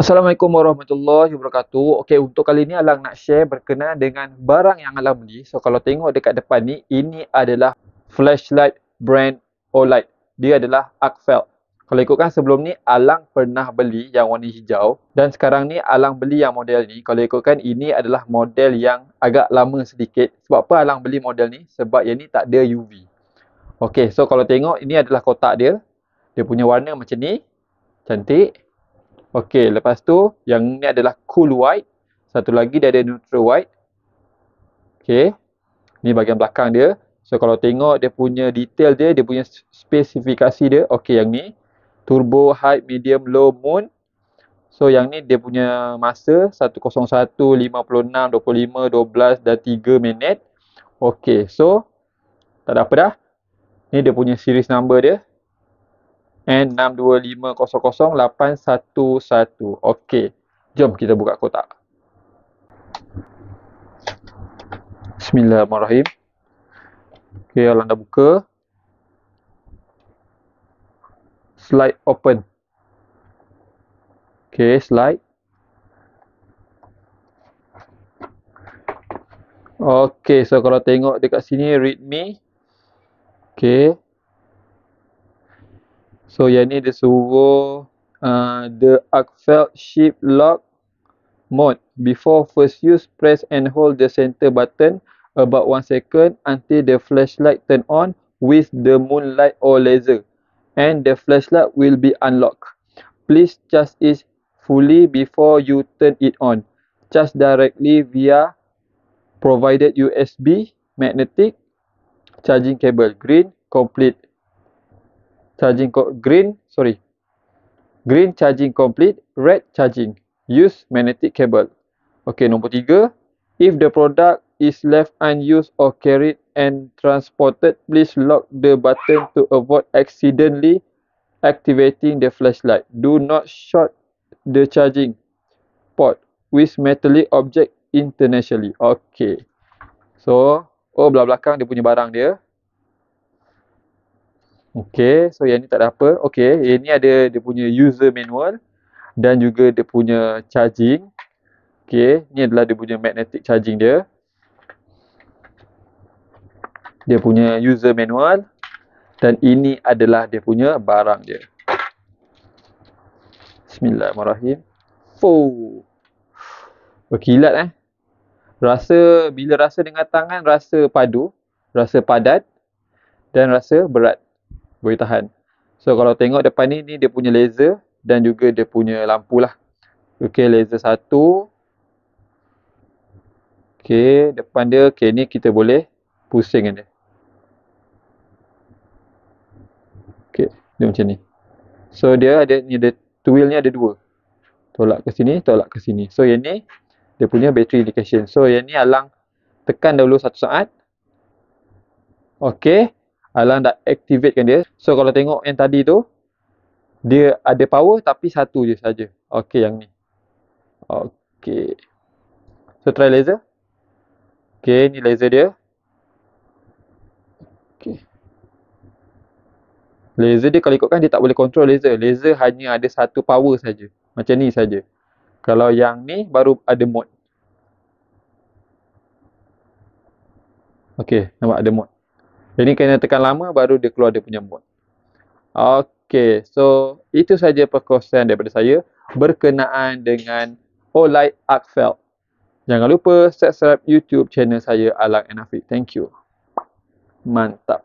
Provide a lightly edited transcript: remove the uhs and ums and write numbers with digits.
Assalamualaikum warahmatullahi wabarakatuh. Okey, untuk kali ni Alang nak share berkenaan dengan barang yang Alang beli. So, kalau tengok dekat depan ni, ini adalah flashlight brand Olight. Dia adalah Arcfelt. Kalau ikutkan sebelum ni, Alang pernah beli yang warna hijau. Dan sekarang ni, Alang beli yang model ni. Kalau ikutkan, ini adalah model yang agak lama sedikit. Sebab apa Alang beli model ni? Sebab yang ni tak ada UV. Okey, so kalau tengok, ini adalah kotak dia. Dia punya warna macam ni. Cantik. Okey, lepas tu yang ni adalah cool white. Satu lagi dia ada neutral white. Okey. Ni bahagian belakang dia. So kalau tengok dia punya detail dia, dia punya spesifikasi dia. Okey, yang ni turbo, high, medium, low, moon. So yang ni dia punya masa 101, 56, 25, 12 dan 3 minit. Okey, so tak ada apa dah. Ni dia punya series number dia. N62500811. Okey. Jom kita buka kotak. Bismillahirrahmanirrahim. Okey, Alang dah buka. Slide open. Okey, slide. Okey, so kalau tengok dekat sini read me. Okey. So yang ni dia suruh the Arcfelt ship lock mode. Before first use, press and hold the center button about 1 second until the flashlight turn on with the moonlight or laser, and the flashlight will be unlocked. Please charge it fully before you turn it on. Charge directly via provided USB magnetic charging cable. Green complete. Green charging complete, red charging. Use magnetic cable. Okey, nombor 3. If the product is left unused or carried and transported, please lock the button to avoid accidentally activating the flashlight. Do not short the charging port with metallic object internationally. Okey. So, belah belakang dia punya barang dia. Okey, so yang ni tak ada apa. Okey, yang ni ada dia punya user manual dan juga dia punya charging. Okey, ni adalah dia punya magnetic charging dia. Dia punya user manual dan ini adalah dia punya barang dia. Bismillahirrahmanirrahim. Berkilat bila rasa dengan tangan rasa padu, rasa padat dan rasa berat. Boleh tahan. So kalau tengok depan ni dia punya laser dan juga dia punya lampu lah. Okey, laser 1. Okey, depan dia. Okey, ni kita boleh pusingkan dia. Okey, dia macam ni. So dia ada wheel ni ada 2. Tolak ke sini, tolak ke sini. So yang ni dia punya battery indication. So yang ni Alang tekan dahulu 1 saat. Okey, Alang dah activatekan dia. So kalau tengok yang tadi tu dia ada power tapi satu je saja. Okey, yang ni. Okey. So try laser. Okey, ni laser dia. Okey. Laser dia kalau ikutkan dia tak boleh control laser. Laser hanya ada satu power saja. Macam ni saja. Kalau yang ni baru ada mode. Okey, nampak ada mode. Ini kena tekan lama baru dia keluar dia punya mode. Okey, so itu saja perkongsian daripada saya berkenaan dengan Olight Arcfelt. Jangan lupa subscribe YouTube channel saya Alang and Afiq. Thank you. Mantap.